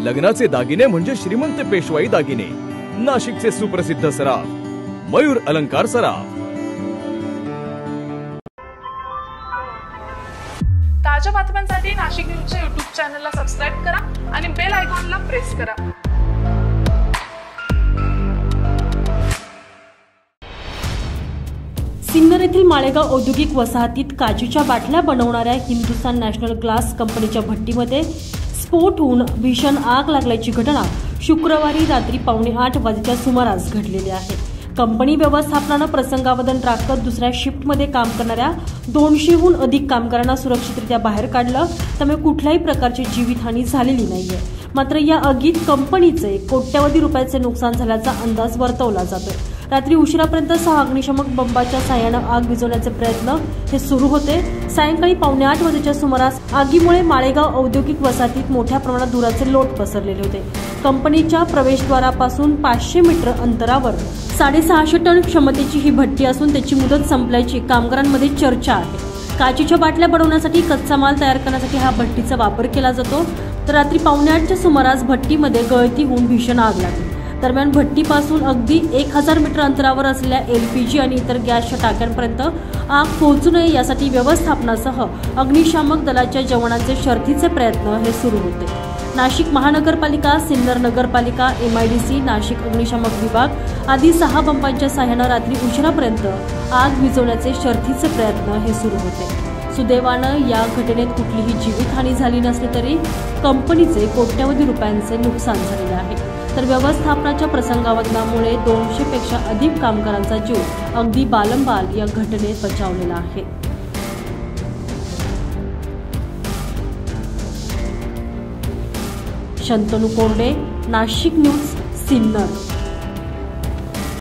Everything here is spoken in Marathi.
लग्नाचे दागिने म्हणजे श्रीमंत पेशवाई दागिने, नाशिकचे सुप्रसिद्ध सराफ मयूर अलंकार सराफ। ताज्या बातम्यांसाठी नाशिक न्यूजच्या YouTube चॅनलला सबस्क्राइब करा आणि बेल आयकॉनला प्रेस करा। सिन्नर येथील माळेगाव औद्योगिक वसाहतीत काचेच्या बाटल्या बनवणाऱ्या हिंदुस्तान नॅशनल ग्लास कंपनीच्या भट्टीमध्ये स्फोट होऊन भीषण आग लागल्याची घटना शुक्रवारी रात्री 7:45 वाजेच्या सुमारास घडलेली आहे। कंपनी व्यवस्थापनाने प्रसंगावधान राखत दुसऱ्या शिफ्टमध्ये काम करणाऱ्या 200हून अधिक कामगारांना सुरक्षितरित्या बाहेर काढलं, त्यामुळे कुठल्याही प्रकारची जीवितहानी झालेली नाहीये। मात्र या आगीत कंपनीचे कोट्यवधी रुपयाचे नुकसान झाल्याचा अंदाज वर्तवला जातोय। रात्री उशिरापर्यंत 6 अग्निशमक बंबाच्या साह्याने आग विझवण्याचे प्रयत्न हे सुरू होते। सायंकाळी 7:45 वाजेच्या सुमारास आगीमुळे माळेगाव औद्योगिक वसाहतीत मोठ्या प्रमाणात धुराचे लोट पसरलेले होते। कंपनीच्या प्रवेशद्वारापासून 500 मीटर अंतरावर 650 टन क्षमतेची ही भट्टी असून त्याची मुदत संपल्याची कामगारांमध्ये चर्चा आहे। काचेच्या बाटल्या बनवण्यासाठी कच्चा माल तयार करण्यासाठी हा भट्टीचा वापर केला जातो। तर रात्री 7:45च्या सुमारास भट्टीमध्ये गळती होऊन भीषण आग लागली। दरम्यान भट्टीपासून अगदी 1000 मीटर अंतरावर असलेल्या LPG आणि इतर गॅसच्या टाक्यांपर्यंत आग पोहोचू नये यासाठी व्यवस्थापनासह अग्निशामक दलाच्या जवानांचे शर्थीचे प्रयत्न हे सुरू होते। नाशिक महानगरपालिका, सिन्नर नगरपालिका, MIDC, नाशिक अग्निशामक विभाग आदी 6 बंबांच्या साह्याने रात्री उशिरापर्यंत आग विझवण्याचे शर्थीचे प्रयत्न हे सुरू होते। सुदैवाने या घटनेत कुठलीही जीवितहानी झाली नसली तरी कंपनीचे कोट्यवधी रुपयांचे नुकसान झालेले आहे। तर व्यवस्थापनाच्या प्रसंगावधानामुळे 200 पेक्षा अधिक कामगारांचा जीव अगदी बालंबाल या घटनेत बचावलेला आहे। शंतनू कोरडे, नाशिक न्यूज, सिन्नर।